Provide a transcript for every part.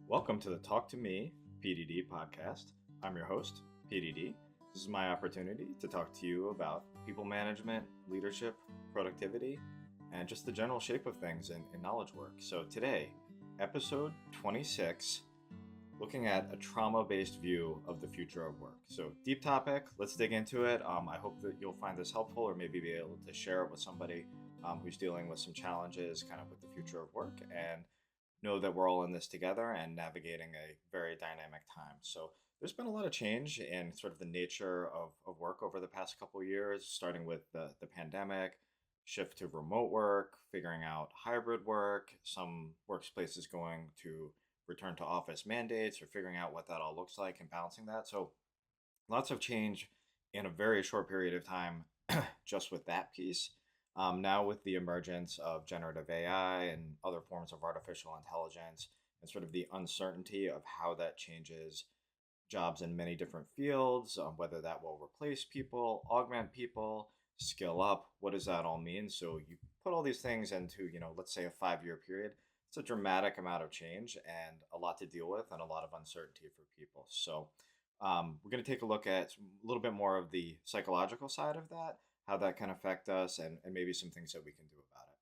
Welcome to the Talk to Me PDD podcast. I'm your host, PDD. This is my opportunity to talk to you about people management, leadership, productivity, and just the general shape of things in knowledge work. So today, episode 26, looking at a trauma-based view of the future of work. So deep topic, let's dig into it. I hope that you'll find this helpful or maybe be able to share it with somebody who's dealing with some challenges kind of with the future of work and know that we're all in this together and navigating a very dynamic time. So there's been a lot of change in sort of the nature of work over the past couple of years, starting with the pandemic, shift to remote work, figuring out hybrid work, some workplaces going to return to office mandates or figuring out what that all looks like and balancing that. So lots of change in a very short period of time just with that piece. Now, with the emergence of generative AI and other forms of artificial intelligence, and sort of the uncertainty of how that changes jobs in many different fields, whether that will replace people, augment people, skill up, what does that all mean? So, you put all these things into, let's say a 5 year period. It's a dramatic amount of change and a lot to deal with and a lot of uncertainty for people. So, we're going to take a look at a little bit more of the psychological side of that, how that can affect us, and maybe some things that we can do about it.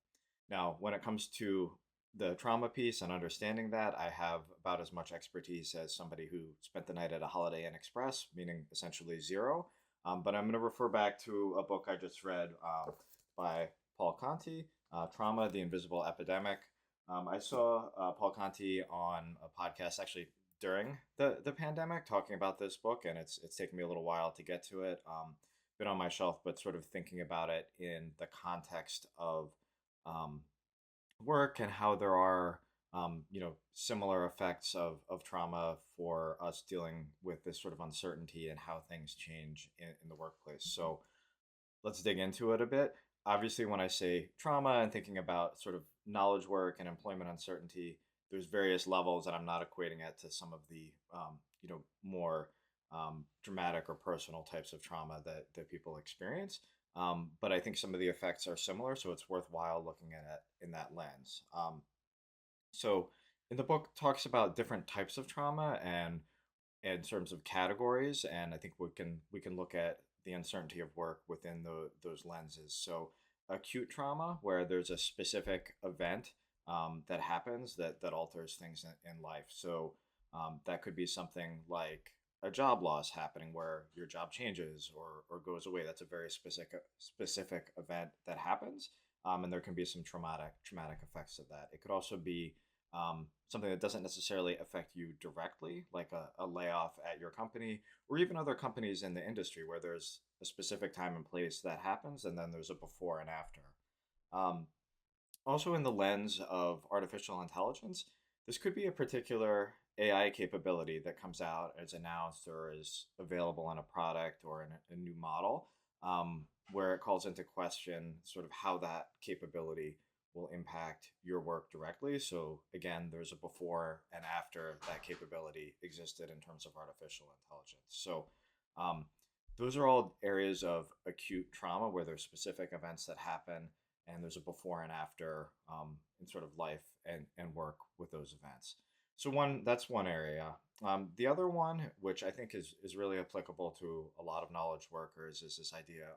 Now, when it comes to the trauma piece and understanding that, I have about as much expertise as somebody who spent the night at a Holiday Inn Express, meaning essentially zero. But I'm going to refer back to a book I just read by Paul Conti, Trauma, the Invisible Epidemic. I saw Paul Conti on a podcast actually during the pandemic talking about this book, and it's taken me a little while to get to it. Been on my shelf, but sort of thinking about it in the context of um, work and how there are similar effects of trauma for us dealing with this sort of uncertainty and how things change in the workplace. So let's dig into it a bit. Obviously, when I say trauma and thinking about sort of knowledge work and employment uncertainty, there's various levels, and I'm not equating it to some of the more dramatic or personal types of trauma that people experience. But I think some of the effects are similar, so it's worthwhile looking at it in that lens. So in the book talks about different types of trauma and in terms of categories, and I think we can look at the uncertainty of work within those lenses. So acute trauma, where there's a specific event that happens that alters things in life. So that could be something like a job loss happening where your job changes or goes away. That's a very specific event that happens, and there can be some traumatic effects of that. It could also be something that doesn't necessarily affect you directly, like a layoff at your company or even other companies in the industry where there's a specific time and place that happens, and then there's a before and after. Um, Also, in the lens of artificial intelligence, this could be a particular AI capability that comes out, is announced, or is available in a product or in a new model, where it calls into question sort of how that capability will impact your work directly. So, again, there's a before and after that capability existed in terms of artificial intelligence. So, um, those are all areas of acute trauma where there's specific events that happen and there's a before and after in sort of life and work with those events. So that's one area. The other one, which I think is really applicable to a lot of knowledge workers, is this idea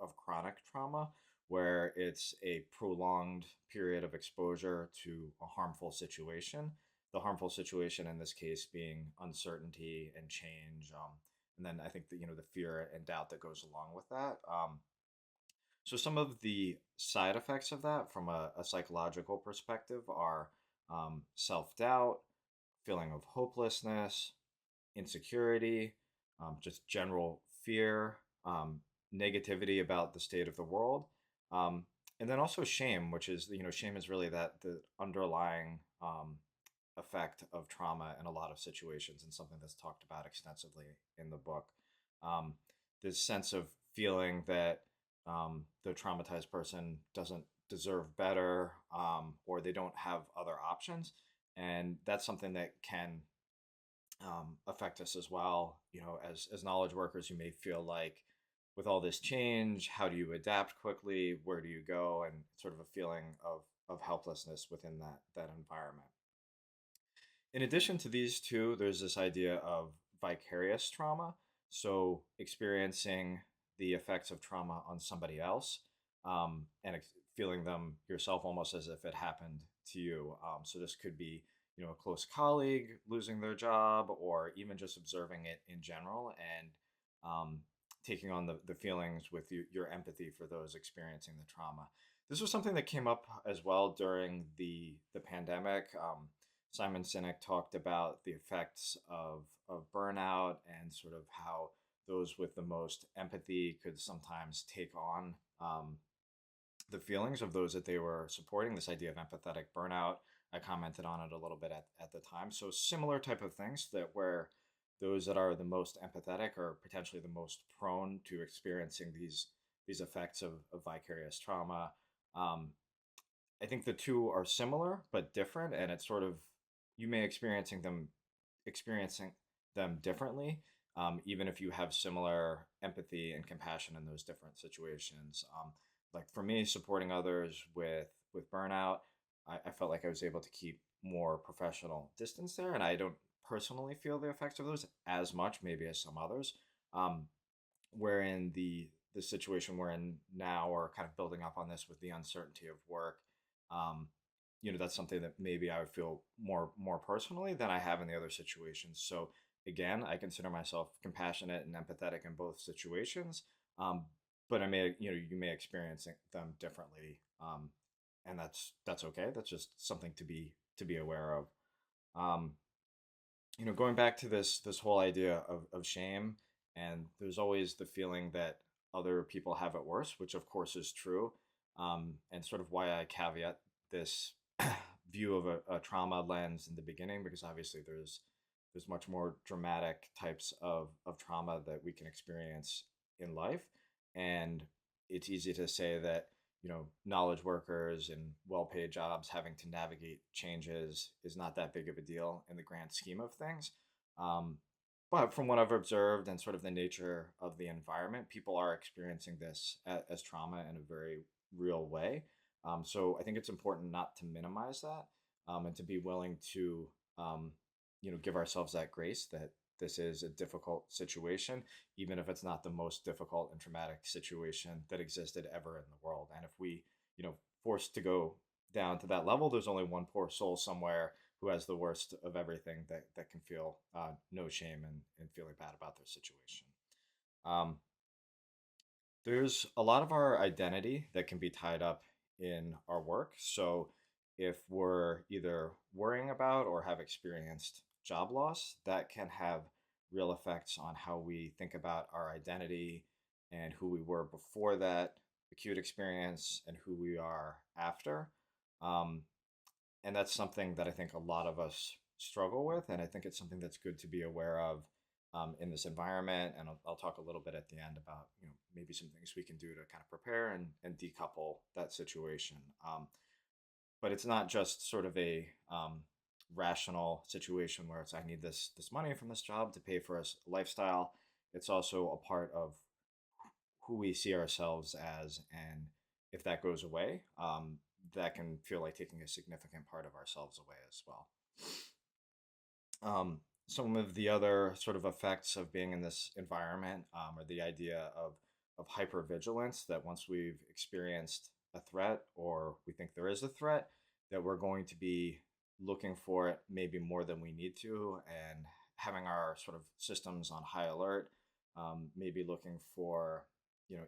of chronic trauma, where it's a prolonged period of exposure to a harmful situation. The harmful situation in this case being uncertainty and change, and then I think that the fear and doubt that goes along with that. So some of the side effects of that from a psychological perspective are self-doubt, feeling of hopelessness, insecurity, just general fear, negativity about the state of the world, um, and then also shame, which is shame is really that the underlying effect of trauma in a lot of situations, and something that's talked about extensively in the book. Um, this sense of feeling that the traumatized person doesn't deserve better, or they don't have other options, and that's something that can affect us as well. As knowledge workers, you may feel like with all this change, how do you adapt quickly? Where do you go? And sort of a feeling of helplessness within that environment. In addition to these two, there's this idea of vicarious trauma. So experiencing the effects of trauma on somebody else, and feeling them yourself almost as if it happened to you. So this could be, a close colleague losing their job, or even just observing it in general, and um, taking on the feelings with your empathy for those experiencing the trauma. This was something that came up as well during the pandemic. Simon Sinek talked about the effects of burnout, and sort of how those with the most empathy could sometimes take on the feelings of those that they were supporting, this idea of empathetic burnout. I commented on it a little bit at the time. So similar type of things, that where those that are the most empathetic are potentially the most prone to experiencing these effects of vicarious trauma. Um, I think the two are similar but different, and it's sort of, you may experiencing them differently, even if you have similar empathy and compassion in those different situations. Like for me, supporting others with burnout, I felt like I was able to keep more professional distance there, and I don't personally feel the effects of those as much, maybe as some others. Um, wherein the situation we're in now, or kind of building up on this with the uncertainty of work, um, that's something that maybe I would feel more personally than I have in the other situations. So again, I consider myself compassionate and empathetic in both situations, um, but you may experience them differently, and that's okay. That's just something to be aware of. Um, Going back to this whole idea of shame, and there's always the feeling that other people have it worse, which of course is true, and sort of why I caveat this view of a trauma lens in the beginning, because obviously there's much more dramatic types of trauma that we can experience in life, and it's easy to say that knowledge workers and well-paid jobs having to navigate changes is not that big of a deal in the grand scheme of things. Um, but from what I've observed and sort of the nature of the environment, people are experiencing this as trauma in a very real way. So I think it's important not to minimize that, and to be willing to, give ourselves that grace that this is a difficult situation, even if it's not the most difficult and traumatic situation that existed ever in the world. And if we, forced to go down to that level, there's only one poor soul somewhere who has the worst of everything, that can feel no shame and feeling bad about their situation. Um, there's a lot of our identity that can be tied up in our work. So if we're either worrying about or have experienced job loss, that can have real effects on how we think about our identity and who we were before that acute experience and who we are after. Um, and that's something that I think a lot of us struggle with, and I think it's something that's good to be aware of in this environment. And I'll talk a little bit at the end about maybe some things we can do to kind of prepare and decouple that situation. But it's not just sort of a rational situation where it's, I need this money from this job to pay for a lifestyle. It's also a part of who we see ourselves as, and if that goes away, that can feel like taking a significant part of ourselves away as well. Some of the other sort of effects of being in this environment, are the idea of hypervigilance, that once we've experienced a threat, or we think there is a threat, that we're going to be looking for it maybe more than we need to, and having our sort of systems on high alert, maybe looking for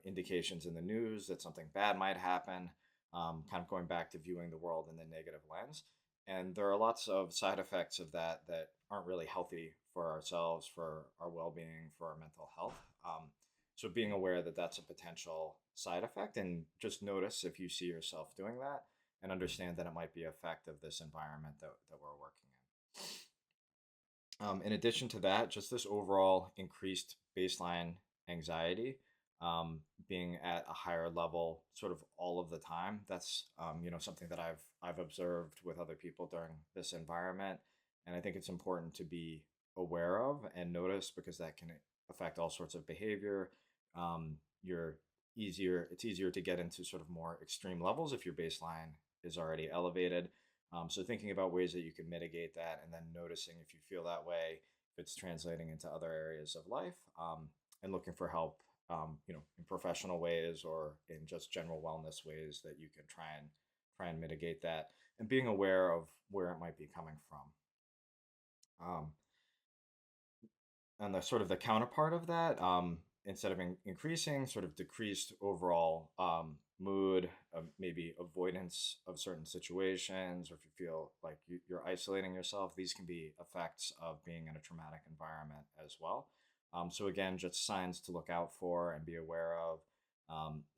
indications in the news that something bad might happen, kind of going back to viewing the world in the negative lens. And there are lots of side effects of that aren't really healthy for ourselves, for our well-being, for our mental health. So being aware that that's a potential side effect, and just notice if you see yourself doing that, and understand that it might be an effect of this environment that we're working in. In addition to that, just this overall increased baseline anxiety, being at a higher level sort of all of the time. That's something that I've observed with other people during this environment, and I think it's important to be aware of and notice, because that can affect all sorts of behavior. You're easier It's easier to get into sort of more extreme levels if your baseline is already elevated. So thinking about ways that you can mitigate that, and then noticing if you feel that way, if it's translating into other areas of life, and looking for help, in professional ways or in just general wellness ways that you can try and mitigate that, and being aware of where it might be coming from. Um, and the sort of the counterpart of that, instead of increasing, sort of decreased overall mood, maybe avoidance of certain situations, or if you feel like you're isolating yourself, these can be effects of being in a traumatic environment as well. So again, just signs to look out for and be aware of.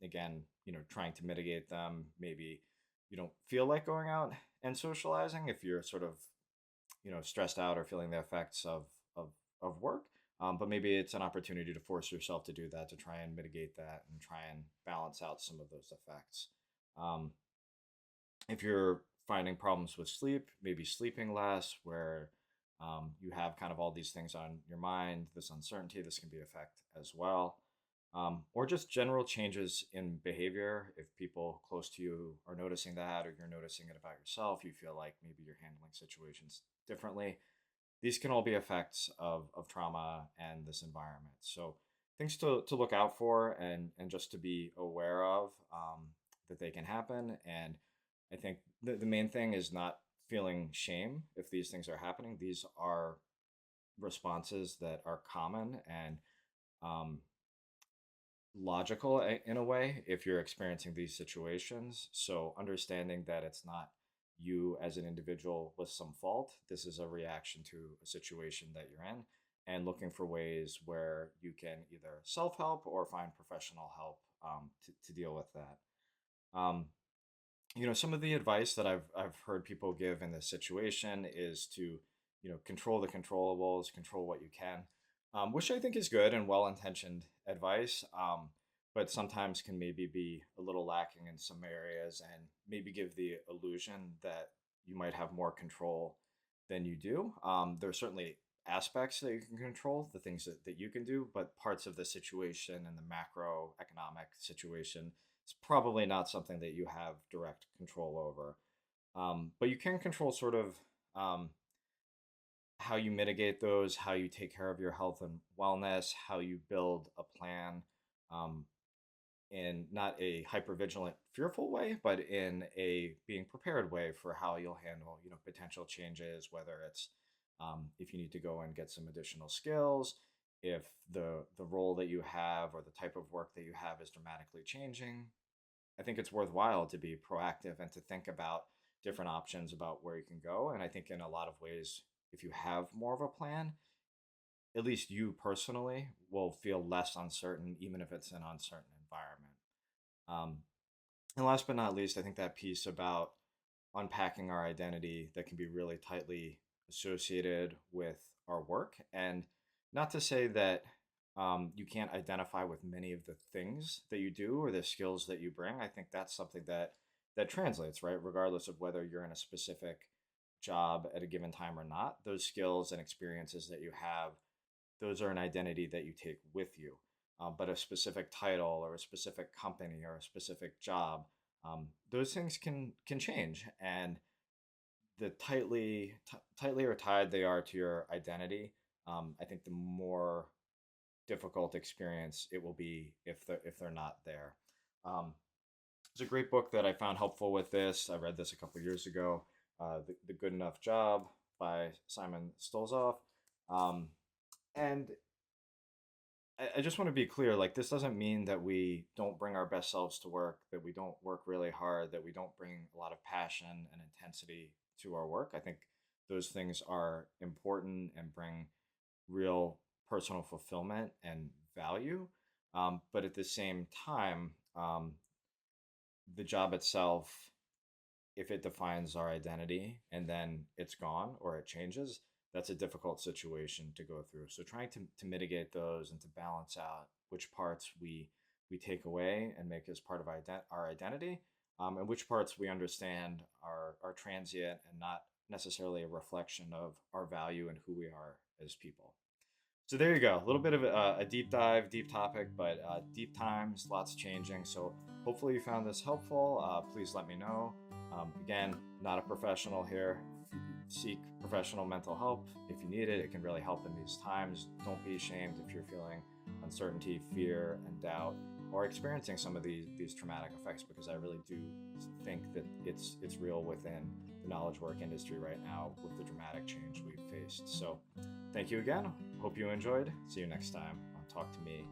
Again, trying to mitigate them. Maybe you don't feel like going out and socializing if you're sort of stressed out or feeling the effects of work. But maybe it's an opportunity to force yourself to do that, to try and mitigate that and try and balance out some of those effects. Um, if you're finding problems with sleep, maybe sleeping less, where you have kind of all these things on your mind, this uncertainty, this can be effect as well. Or just general changes in behavior. If people close to you are noticing that, or you're noticing it about yourself, you feel like maybe you're handling situations differently. These can all be effects of trauma and this environment. So things to look out for, and just to be aware of, that they can happen. And I think the main thing is not feeling shame if these things are happening. These are responses that are common and um, logical in a way if you're experiencing these situations. So understanding that it's not you as an individual with some fault. This is a reaction to a situation that you're in, and looking for ways where you can either self-help or find professional help, to deal with that. Um, some of the advice that I've heard people give in this situation is to, control the controllables, control what you can, which I think is good and well-intentioned advice, but sometimes can maybe be a little lacking in some areas, and maybe give the illusion that you might have more control than you do. There are certainly aspects that you can control, the things that you can do, but parts of the situation and the macroeconomic situation, it's probably not something that you have direct control over. But you can control sort of, how you mitigate those, how you take care of your health and wellness, how you build a plan, um, in not a hypervigilant, fearful way, but in a being prepared way for how you'll handle, potential changes, whether it's, if you need to go and get some additional skills, if the role that you have or the type of work that you have is dramatically changing. I think it's worthwhile to be proactive and to think about different options about where you can go. And I think in a lot of ways, if you have more of a plan, at least you personally will feel less uncertain, even if it's an uncertain environment. Um, and last but not least, I think that piece about unpacking our identity that can be really tightly associated with our work. And not to say that, you can't identify with many of the things that you do or the skills that you bring. I think that's something that translates, right? Regardless of whether you're in a specific job at a given time or not, those skills and experiences that you have, those are an identity that you take with you. But a specific title or a specific company or a specific job, those things can change, and the tightly or tied they are to your identity, I think the more difficult experience it will be if they're not there. Um, it's a great book that I found helpful with this. I read this a couple years ago. The Good Enough Job by Simon Stolzoff. And I just want to be clear, like, this doesn't mean that we don't bring our best selves to work, that we don't work really hard, that we don't bring a lot of passion and intensity to our work. I think those things are important and bring real personal fulfillment and value. But at the same time, the job itself, if it defines our identity and then it's gone or it changes, that's a difficult situation to go through. So trying to mitigate those and to balance out which parts we take away and make as part of our identity, and which parts we understand are transient and not necessarily a reflection of our value and who we are as people. So there you go. A little bit of a deep dive, deep topic, but deep times, lots changing. So hopefully you found this helpful. Please let me know. Again, not a professional here. Seek professional mental help if you need it. It can really help in these times. Don't be ashamed if you're feeling uncertainty, fear, and doubt, or experiencing some of these traumatic effects, because I really do think that it's real within the knowledge work industry right now with the dramatic change we've faced. So thank you again. Hope you enjoyed. See you next time on Talk to Me